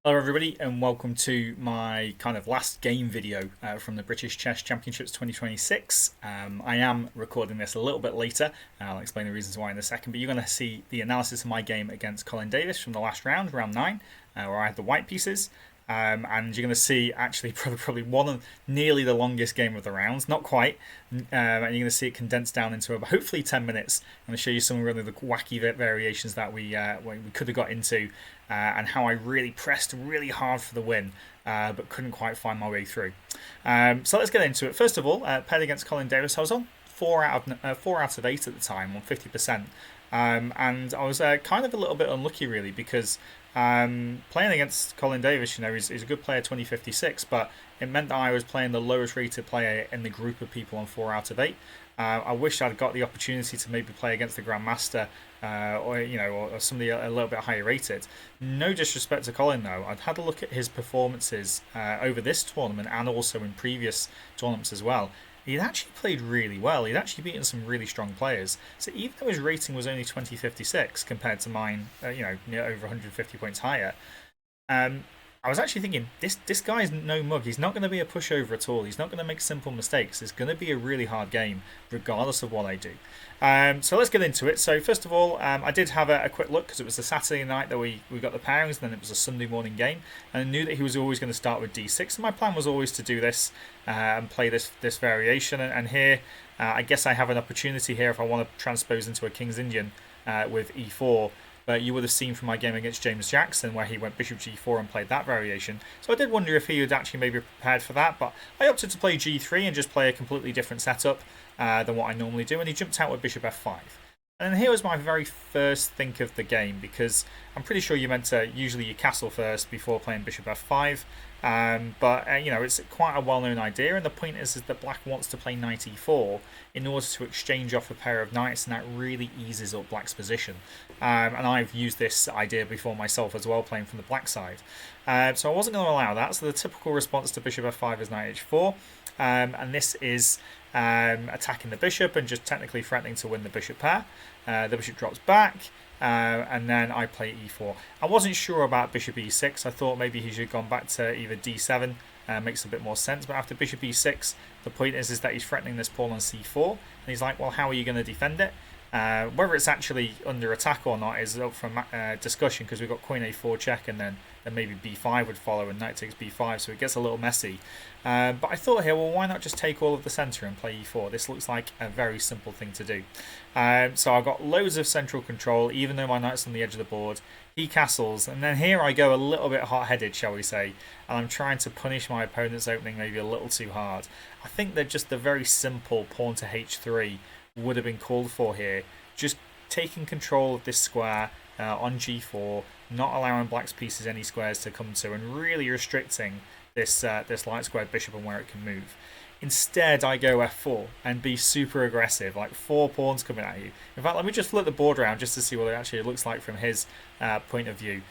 Hello everybody and welcome to my kind of last game video from the British Chess Championships 2026. I am recording this a little bit later. I'll explain the reasons why in a second, but you're going to see the analysis of my game against Colin Davis from the last round, round 9, where I had the white pieces. And you're going to see actually probably one of nearly the longest game of the rounds, not quite, and you're going to see it condensed down into about hopefully 10 minutes. I'm going to show you some of really the wacky variations that we could have got into, and how I really pressed really hard for the win, but couldn't quite find my way through. So let's get into it. First of all, paired against Colin Davis, I was on 4 out of 8 at the time on 50%. And I was kind of a little bit unlucky really because playing against Colin Davis, he's a good player, 2056, but it meant that I was playing the lowest rated player in the group of people on 4 out of 8. I wish I'd got the opportunity to maybe play against the Grandmaster, or somebody a little bit higher rated. No disrespect to Colin though, I'd had a look at his performances over this tournament and also in previous tournaments as well. He'd actually played really well. He'd actually beaten some really strong players. So even though his rating was only 2056 compared to mine, near over 150 points higher, I was actually thinking this guy's no mug. He's not going to be a pushover at all. He's not going to make simple mistakes. It's going to be a really hard game, regardless of what I do. So let's get into it. So first of all, I did have a quick look because it was a Saturday night that we got the pairings, and then it was a Sunday morning game, and I knew that he was always going to start with d6. And my plan was always to do this and play this variation. And here, I guess I have an opportunity here if I want to transpose into a King's Indian with e4. But you would have seen from my game against James Jackson where he went bishop g4 and played that variation. So I did wonder if he would actually maybe prepared for that, but I opted to play g3 and just play a completely different setup than what I normally do, and he jumped out with bishop f5. And here was my very first think of the game, because I'm pretty sure you're meant to usually you castle first before playing bishop f5. But it's quite a well-known idea, and the point is that black wants to play knight e4 in order to exchange off a pair of knights, and that really eases up black's position. And I've used this idea before myself as well, playing from the black side. So I wasn't going to allow that. So the typical response to bishop f5 is knight h4, and this is attacking the bishop and just technically threatening to win the bishop pair. The bishop drops back. And then I play e4. I wasn't sure about bishop e6. I thought maybe he should have gone back to either d7. Makes a bit more sense. But after bishop e6, the point is that he's threatening this pawn on c4. And he's like, well, how are you going to defend it? Whether it's actually under attack or not is up for discussion, because we've got queen a4 check, and then maybe b5 would follow and knight takes b5, so it gets a little messy. But I thought here, well, why not just take all of the centre and play e4? This looks like a very simple thing to do. So I've got loads of central control, even though my knight's on the edge of the board. He castles, and then here I go a little bit hot-headed, shall we say, and I'm trying to punish my opponent's opening maybe a little too hard. I think that just the very simple pawn to h3 would have been called for here. Just taking control of this square on g4, not allowing black's pieces any squares to come to, and really restricting this light squared bishop and where it can move. Instead, I go f4 and be super aggressive, like 4 pawns coming at you. In fact, let me just flip the board around just to see what it actually looks like from his point of view.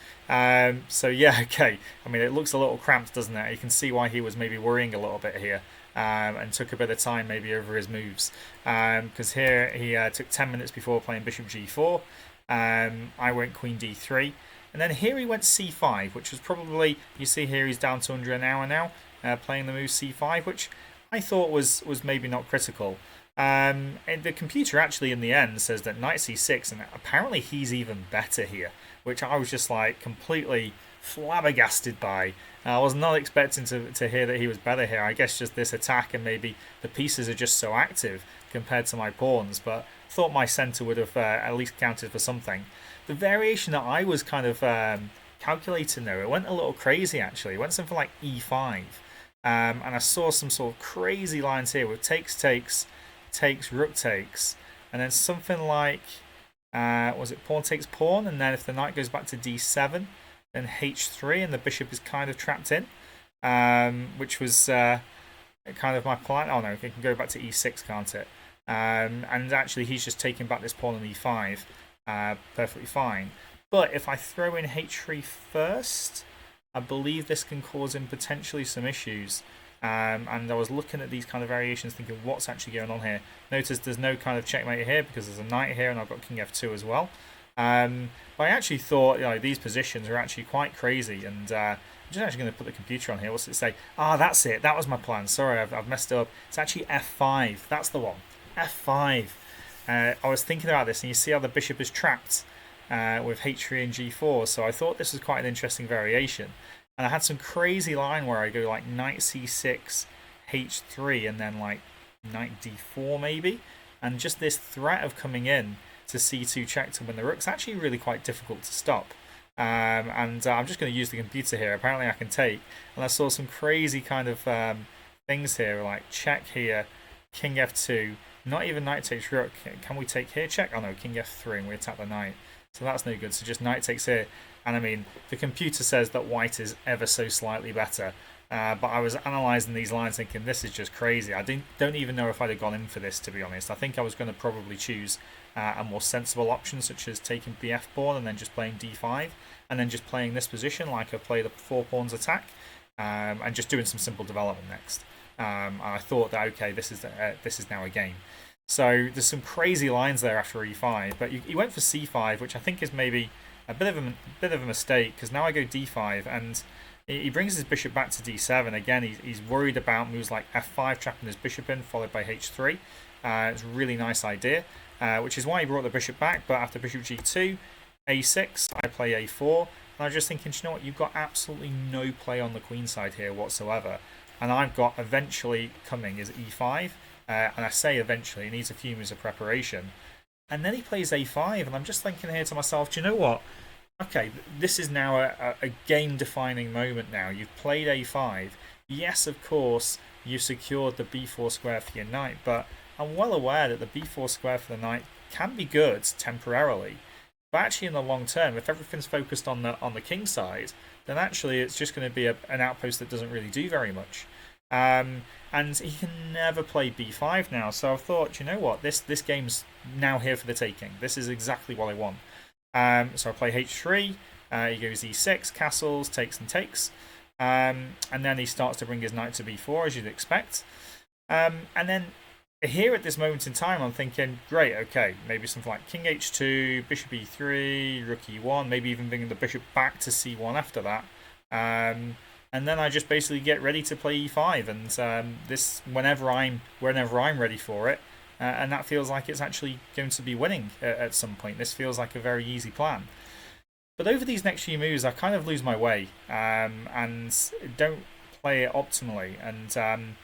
So yeah, okay. I mean, it looks a little cramped, doesn't it? You can see why he was maybe worrying a little bit here. And took a bit of time maybe over his moves, because here he took 10 minutes before playing bishop g4. I went queen d3, and then here he went c5, which was probably, you see here he's down to under an hour now playing the move c5, which I thought was maybe not critical. And the computer actually in the end says that knight c6, and apparently he's even better here, which I was just like completely flabbergasted by. I was not expecting to hear that he was better here. I guess just this attack, and maybe the pieces are just so active compared to my pawns, but thought my centre would have at least counted for something. The variation that I was kind of calculating though, it went a little crazy actually. It went something like e5, and I saw some sort of crazy lines here with takes, rook takes, and then something like, was it pawn takes pawn, and then if the knight goes back to d7, then h3, and the bishop is kind of trapped in, which was kind of my plan. Oh no, it can go back to e6, can't it? And actually he's just taking back this pawn on e5, perfectly fine. But if I throw in h3 first, I believe this can cause him potentially some issues. And I was looking at these kind of variations thinking, what's actually going on here? Notice there's no kind of checkmate here because there's a knight here, and I've got king f2 as well. But I actually thought, these positions are actually quite crazy, and I'm just actually going to put the computer on here. What's it say? Ah, that's it. That was my plan. Sorry, I've messed it up. It's actually f5. That's the one. f5. I was thinking about this, and you see how the bishop is trapped with h3 and g4. So I thought this was quite an interesting variation. And I had some crazy line where I go like knight c6, h3, and then like knight d4 maybe. And just this threat of coming in to c2 check to win the rook's actually really quite difficult to stop. I'm just going to use the computer here. Apparently I can take. And I saw some crazy kind of things here, like check here, king f2, not even knight takes rook. Can we take here? Check. Oh no, king f3, and we attack the knight. So that's no good. So just knight takes here. And I mean, the computer says that white is ever so slightly better. But I was analysing these lines thinking, this is just crazy. I don't even know if I'd have gone in for this, to be honest. I think I was going to probably choose a more sensible option, such as taking the f pawn and then just playing d5, and then just playing this position, like I play the 4 pawns attack, and just doing some simple development next. I thought that, okay, this is now a game. So there's some crazy lines there after e5, but he went for c5, which I think is maybe a bit of a mistake, because now I go d5, and he brings his bishop back to d7. Again, he's worried about moves like f5, trapping his bishop in, followed by h3. It's a really nice idea, which is why he brought the bishop back. But after bishop g2, a6, I play a4. And I was just thinking, you know what, you've got absolutely no play on the queen side here whatsoever. And I've got eventually coming is e5. And I say eventually, it needs a few moves of preparation. And then he plays a5, and I'm just thinking here to myself, do you know what? Okay, this is now a game-defining moment now. You've played a5. Yes, of course, you've secured the b4 square for your knight, but I'm well aware that the b4 square for the knight can be good temporarily. But actually, in the long term, if everything's focused on the king side, then actually it's just going to be an outpost that doesn't really do very much. And he can never play b5 now, so I thought, you know what, this game's now here for the taking. This is exactly what I want. So I play h3, he goes e6, castles, takes and takes, and then he starts to bring his knight to b4, as you'd expect. And then here at this moment in time, I'm thinking, great, okay, maybe something like king h2, bishop e3, rook e1, maybe even bringing the bishop back to c1 after that. And then I just basically get ready to play e5, and this whenever I'm ready for it. And that feels like it's actually going to be winning at some point. This feels like a very easy plan. But over these next few moves, I kind of lose my way and don't play it optimally. And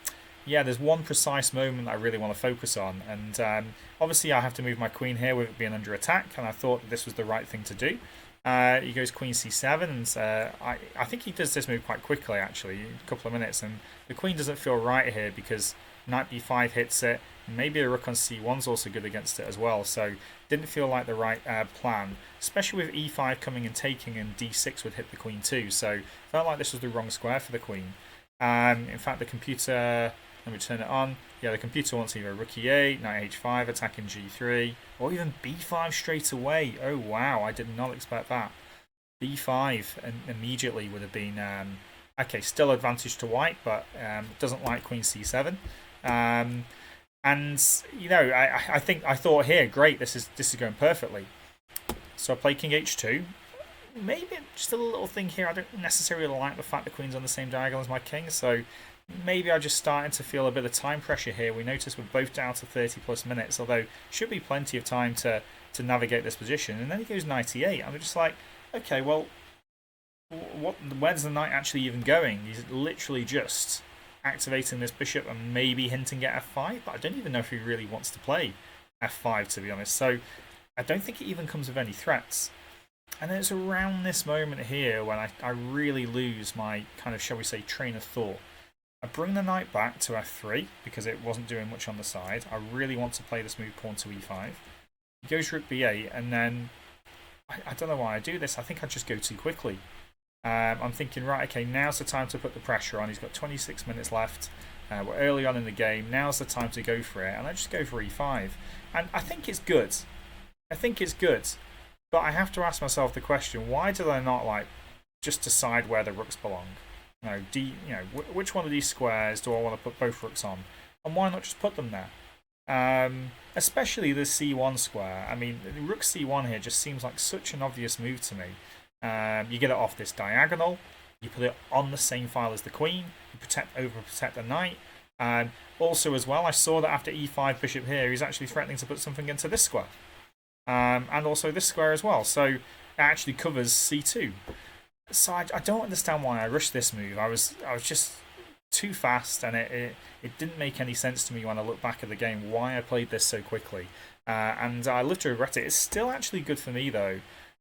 yeah, there's one precise moment I really want to focus on. And obviously, I have to move my queen here with it being under attack. And I thought that this was the right thing to do. He goes queen c7, and I think he does this move quite quickly, actually, a couple of minutes. And the queen doesn't feel right here because knight b5 hits it. Maybe a rook on c1 is also good against it as well. So didn't feel like the right plan, especially with e5 coming and taking, and d6 would hit the queen too. So felt like this was the wrong square for the queen. In fact, the computer, let me turn it on. Yeah, the computer wants either rook e8, knight h5, attacking g3, or even b5 straight away. Oh wow, I did not expect that. b5 immediately would have been okay. Still advantage to white, but doesn't like queen c7. And you know, I thought here, great, this is going perfectly. So I play king h2. Maybe just a little thing here. I don't necessarily like the fact the queen's on the same diagonal as my king, so maybe I'm just starting to feel a bit of time pressure here. We notice we're both down to 30 plus minutes, although should be plenty of time to navigate this position. And then he goes knight e8. I'm just like, okay, well, where's the knight actually even going? He's literally just activating this bishop and maybe hinting at f5, but I don't even know if he really wants to play f5, to be honest. So I don't think it even comes with any threats. And then it's around this moment here when I really lose my kind of, shall we say, train of thought. I bring the knight back to f3 because it wasn't doing much on the side. I really want to play this move pawn to e5. He goes rook b8, and then I don't know why I do this. I think I just go too quickly. I'm thinking, right, okay, now's the time to put the pressure on. He's got 26 minutes left. We're early on in the game. Now's the time to go for it. And I just go for e5. And I think it's good. But I have to ask myself the question, why do they not like just decide where the rooks belong? Which one of these squares do I want to put both rooks on? And why not just put them there? Especially the c1 square. I mean, rook c1 here just seems like such an obvious move to me. You get it off this diagonal, you put it on the same file as the queen, you overprotect the knight. Also, as well, I saw that after e5 bishop here, he's actually threatening to put something into this square. And also this square as well. So it actually covers c2. So I don't understand why I rushed this move. I was just too fast, and it didn't make any sense to me when I look back at the game why I played this so quickly. And I live to regret it. It's still actually good for me though.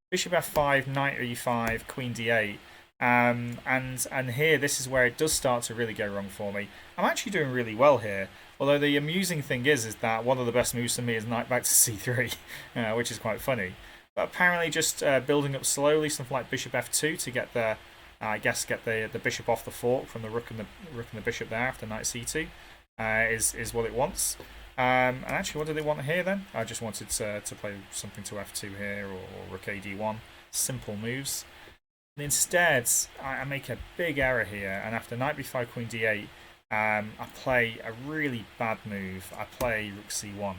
Bishop f5, knight e5, queen d8. And here, this is where it does start to really go wrong for me. I'm actually doing really well here. Although the amusing thing is that one of the best moves for me is knight back to c3, which is quite funny. But apparently, just building up slowly, something like bishop f2 to get the, get the bishop off the fork from the rook and the bishop there after knight c2, is what it wants. And actually, what did they want here then? I just wanted to play something to f2 here, or rook a d1. Simple moves. And instead, I make a big error here, and after knight b5, queen d8, I play a really bad move. I play rook c1.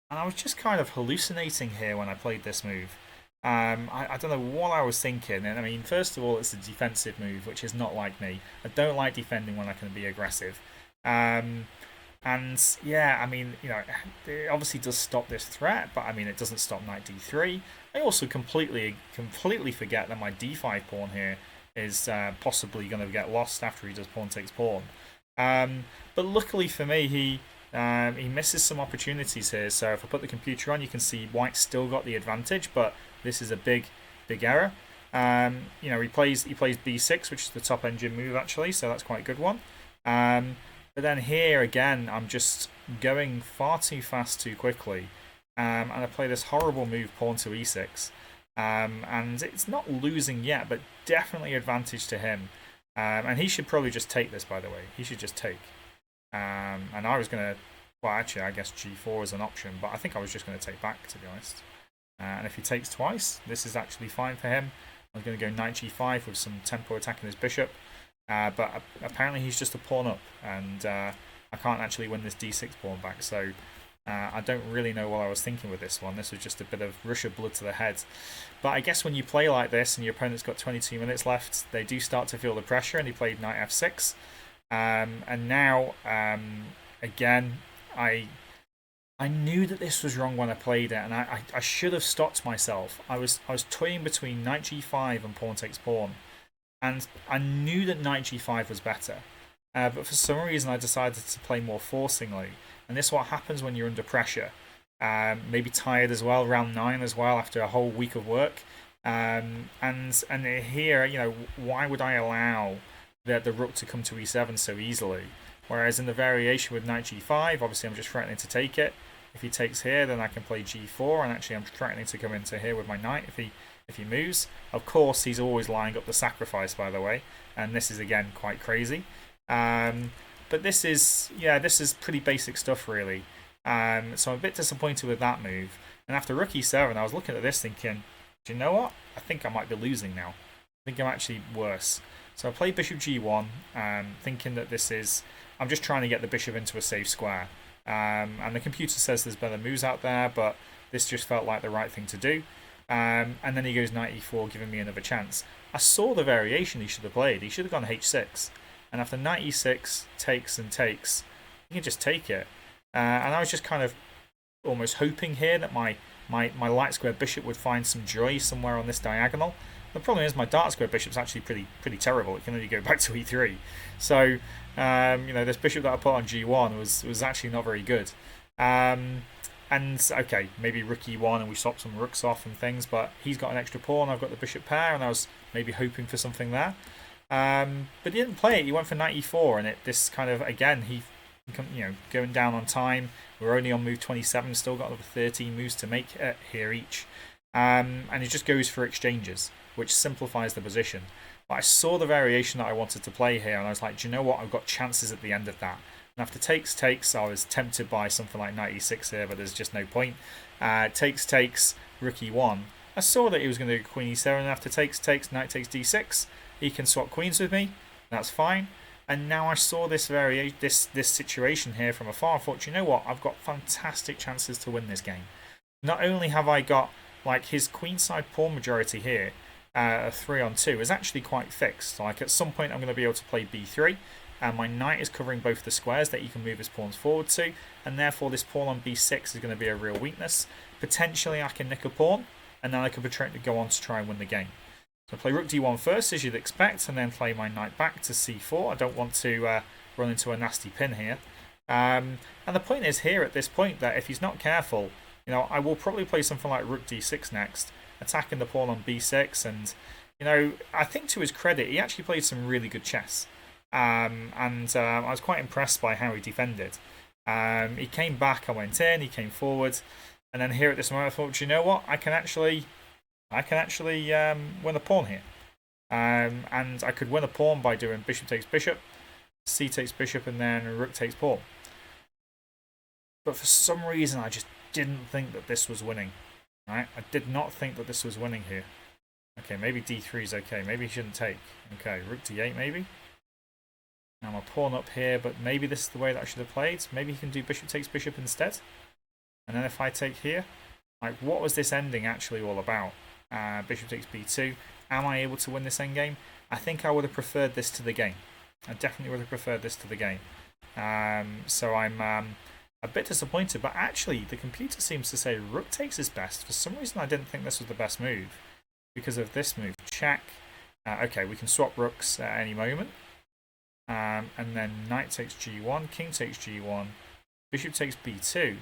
And I was just kind of hallucinating here when I played this move. I don't know what I was thinking. And I mean, first of all, it's a defensive move, which is not like me. I don't like defending when I can be aggressive. And yeah, I mean, it obviously does stop this threat, but I mean, it doesn't stop knight d3. I also completely forget that my d5 pawn here is possibly going to get lost after he does pawn takes pawn. But luckily for me, he misses some opportunities here. So if I put the computer on, you can see white still got the advantage, but this is a big error. He plays b6, which is the top engine move actually, so that's quite a good one. But then here again, I'm just going far too fast too quickly, and I play this horrible move, pawn to e6. And it's not losing yet, but definitely advantage to him. And he should probably just take this, by the way. He should just take. And I was going to, well, actually, I guess g4 is an option, but I think I was just going to take back, to be honest. And if he takes twice, this is actually fine for him. I'm going to go knight g5 with some tempo attacking his bishop. But apparently he's just a pawn up, and I can't actually win this d6 pawn back. So I don't really know what I was thinking with this one. This was just a bit of rush of blood to the head. But I guess when you play like this and your opponent's got 22 minutes left, they do start to feel the pressure, and he played knight f6. And now, again, I knew that this was wrong when I played it, and I should have stopped myself. I was toying between knight g5 and pawn takes pawn. And I knew that knight g5 was better. But for some reason, I decided to play more forcingly. And this is what happens when you're under pressure. Maybe tired as well, round 9 as well, after a whole week of work. And here, why would I allow the rook to come to e7 so easily? Whereas in the variation with knight g5, obviously I'm just threatening to take it. If he takes here, then I can play g4, and actually I'm threatening to come into here with my knight if he moves. Of course, he's always lining up the sacrifice, by the way, and this is again quite crazy. But this is pretty basic stuff, really. So I'm a bit disappointed with that move. And after rook e7, I was looking at this thinking, do you know what? I think I might be losing now. I think I'm actually worse. So I played bishop g1, thinking that I'm just trying to get the bishop into a safe square. And the computer says there's better moves out there, but this just felt like the right thing to do. And then he goes knight e4, giving me another chance. I saw the variation he should have played. He should have gone h6. And after knight e6, takes and takes, you can just take it. And I was just kind of almost hoping here that my light square bishop would find some joy somewhere on this diagonal. The problem is my dark square bishop's actually pretty terrible. It can only go back to e3. So, this bishop that I put on g1 was actually not very good. And okay, maybe rook e1 and we swap some rooks off and things, but he's got an extra pawn, I've got the bishop pair, and I was maybe hoping for something there. But he didn't play it. He went for knight e4, and this kind of, again, he going down on time. We're only on move 27, still got another 13 moves to make here each. And he just goes for exchanges, which simplifies the position. But I saw the variation that I wanted to play here, and I was like, do you know what? I've got chances at the end of that. And after takes, I was tempted by something like knight e6 here, but there's just no point. Takes, rook e1. I saw that he was going to go queen e7, and after takes, knight takes d6. He can swap queens with me. That's fine. And now I saw this situation here from afar. I thought, you know what? I've got fantastic chances to win this game. Not only have I got like his queenside pawn majority here, 3-on-2 is actually quite fixed. Like at some point, I'm going to be able to play b3, and my knight is covering both the squares that he can move his pawns forward to, and therefore this pawn on b6 is going to be a real weakness. Potentially, I can nick a pawn, and then I could potentially go on to try and win the game. So play rook d1 first, as you'd expect, and then play my knight back to c4. I don't want to run into a nasty pin here. And the point is here at this point that if he's not careful, you know, I will probably play something like rook d6 next, attacking the pawn on b6. And, you know, I think to his credit, he actually played some really good chess. I was quite impressed by how he defended. He came back, I went in, he came forward. And then here at this moment, I thought, you know what, I can actually win a pawn here. And I could win a pawn by doing bishop takes bishop, c takes bishop, and then rook takes pawn. But for some reason, I just didn't think that this was winning. Right? I did not think that this was winning here. Okay, maybe d3 is okay. Maybe he shouldn't take. Okay, rook d8 maybe. Now I'm a pawn up here, but maybe this is the way that I should have played. Maybe he can do bishop takes bishop instead. And then if I take here, like what was this ending actually all about? Bishop takes b2. Am I able to win this endgame? I think I would have preferred this to the game. I definitely would have preferred this to the game. So I'm a bit disappointed, but actually the computer seems to say rook takes is best. For some reason I didn't think this was the best move because of this move. Check. Okay, we can swap rooks at any moment. And then knight takes g1, king takes g1, bishop takes b2.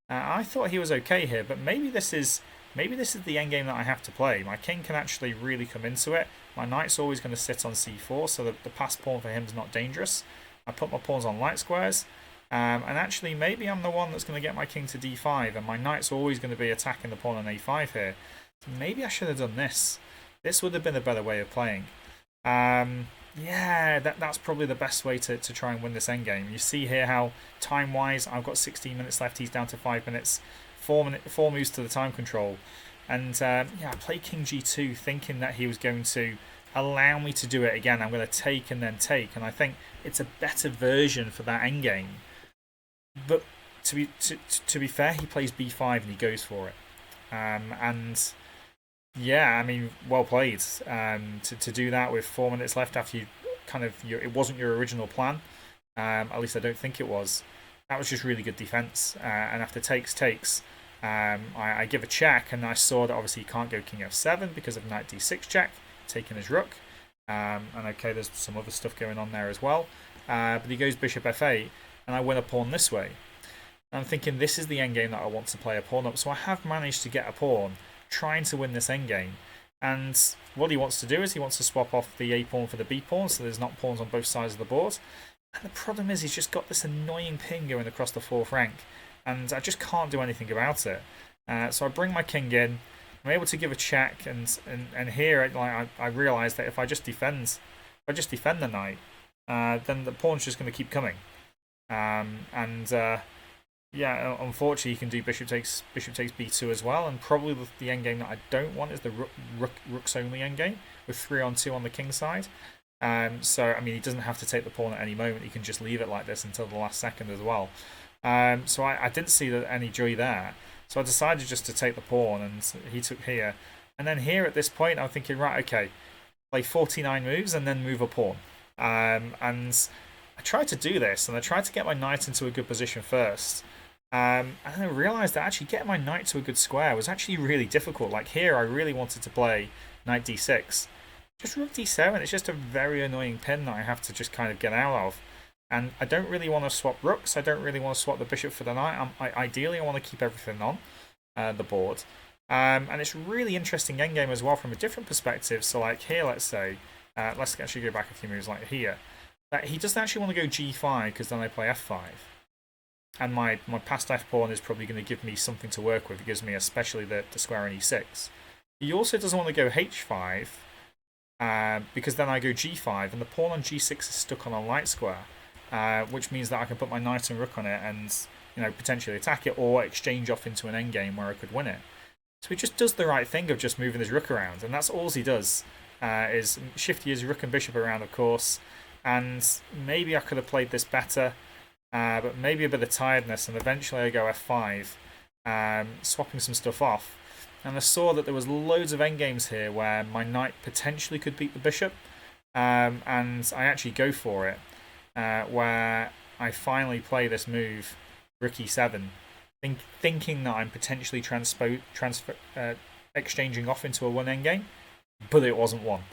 I thought he was okay here, but maybe this is the endgame that I have to play. My king can actually really come into it. My knight's always going to sit on c4, so the passed pawn for him is not dangerous. I put my pawns on light squares, and actually maybe I'm the one that's going to get my king to d5, and my knight's always going to be attacking the pawn on a5 here. So maybe I should have done this. This would have been a better way of playing. Yeah, that's probably the best way to try and win this endgame. You see here how time-wise I've got 16 minutes left. He's down to 5 minutes. 4 moves to the time control. And yeah, I played king g2 thinking that he was going to allow me to do it again. I'm going to take and then take. And I think it's a better version for that endgame. But to be fair, he plays b5 and he goes for it. And yeah, I mean, well played to do that with 4 minutes left after you it wasn't your original plan. At least I don't think it was. That was just really good defense. And after takes, I give a check, and I saw that obviously you can't go king f7 because of knight d6 check, taking his rook. And okay, there's some other stuff going on there as well. But he goes bishop f8, and I win a pawn this way. And I'm thinking this is the endgame that I want to play a pawn up. So I have managed to get a pawn, trying to win this endgame. And what he wants to do is he wants to swap off the a pawn for the b pawn, so there's not pawns on both sides of the board. And the problem is he's just got this annoying pin going across the fourth rank, and I just can't do anything about it. So I bring my king in. I'm able to give a check, and here I realise that if I just defend the knight, then the pawn's just going to keep coming. Yeah, unfortunately, you can do bishop takes b2 as well, and probably the endgame that I don't want is the rooks only endgame with 3-on-2 on the king side. So I mean, he doesn't have to take the pawn at any moment; he can just leave it like this until the last second as well. So I didn't see any joy there. So I decided just to take the pawn, and he took here. And then here at this point, I'm thinking, right, okay, play 49 moves and then move a pawn. And I tried to do this, and I tried to get my knight into a good position first. And then I realised that actually getting my knight to a good square was actually really difficult. Like here, I really wanted to play knight d6. Just rook d7, it's just a very annoying pin that I have to just kind of get out of. And I don't really want to swap rooks. I don't really want to swap the bishop for the knight. Ideally, I want to keep everything on the board. And it's a really interesting endgame as well from a different perspective. So like here, let's say, let's actually go back a few moves like here. He doesn't actually want to go g5 because then I play f5. And my passed f pawn is probably going to give me something to work with. It gives me especially the square on e6. He also doesn't want to go h5 because then I go g5 and the pawn on g6 is stuck on a light square, which means that I can put my knight and rook on it and potentially attack it or exchange off into an endgame where I could win it. So he just does the right thing of just moving his rook around, and that's all he does, is shifting his rook and bishop around, of course. and maybe I could have played this better, but maybe a bit of tiredness, and eventually I go f5, swapping some stuff off, and I saw that there was loads of endgames here where my knight potentially could beat the bishop, and I actually go for it, where I finally play this move, rook e7, thinking that I'm potentially exchanging off into a one endgame, but it wasn't one.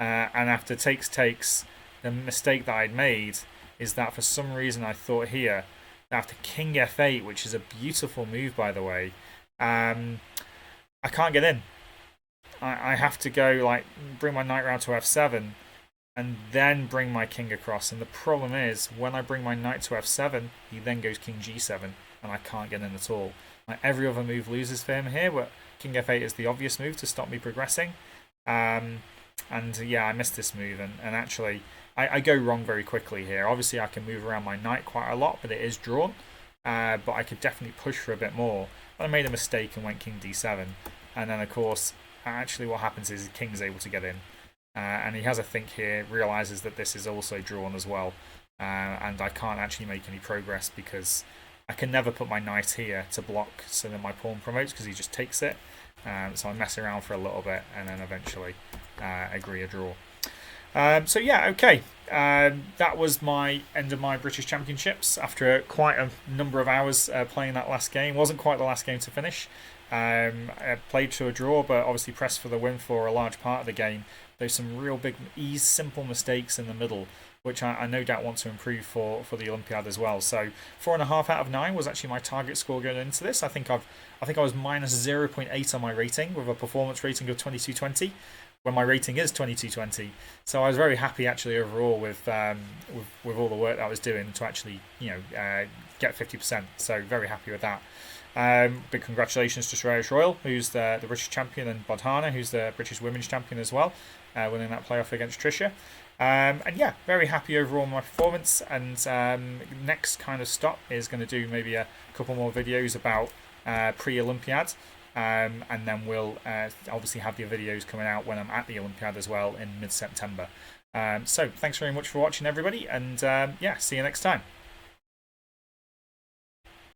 And after takes, the mistake that I'd made is that for some reason I thought here that after king f8, which is a beautiful move by the way, I can't get in. I have to go like bring my knight round to f7 and then bring my king across. And the problem is when I bring my knight to f7, he then goes king g7, and I can't get in at all. Like every other move loses for him here, but king f8 is the obvious move to stop me progressing. And yeah, I missed this move, and actually I go wrong very quickly here. Obviously I can move around my knight quite a lot, but it is drawn. But I could definitely push for a bit more. But I made a mistake and went king d7. And then of course, actually what happens is the king's able to get in. And he has a think here, realises that this is also drawn as well. And I can't actually make any progress because I can never put my knight here to block so that my pawn promotes because he just takes it. So I mess around for a little bit and then eventually agree a draw. So yeah, okay. That was my end of my British Championships after quite a number of hours playing that last game. Wasn't quite the last game to finish. I played to a draw, but obviously pressed for the win for a large part of the game. There's some real big, simple mistakes in the middle, which I no doubt want to improve for the Olympiad as well. So 4.5 out of 9 was actually my target score going into this. I think I was minus 0.8 on my rating with a performance rating of 2220, when my rating is 2220. So I was very happy actually overall with all the work that I was doing to actually get 50%. So very happy with that. Big congratulations to Shreya Royal, who's the British champion, and Bodhana, who's the British women's champion as well, winning that playoff against Tricia. And yeah, very happy overall with my performance. And next kind of stop is going to do maybe a couple more videos about pre-Olympiad. And then we'll obviously have the videos coming out when I'm at the Olympiad as well in mid-September. So thanks very much for watching, everybody, and yeah, see you next time.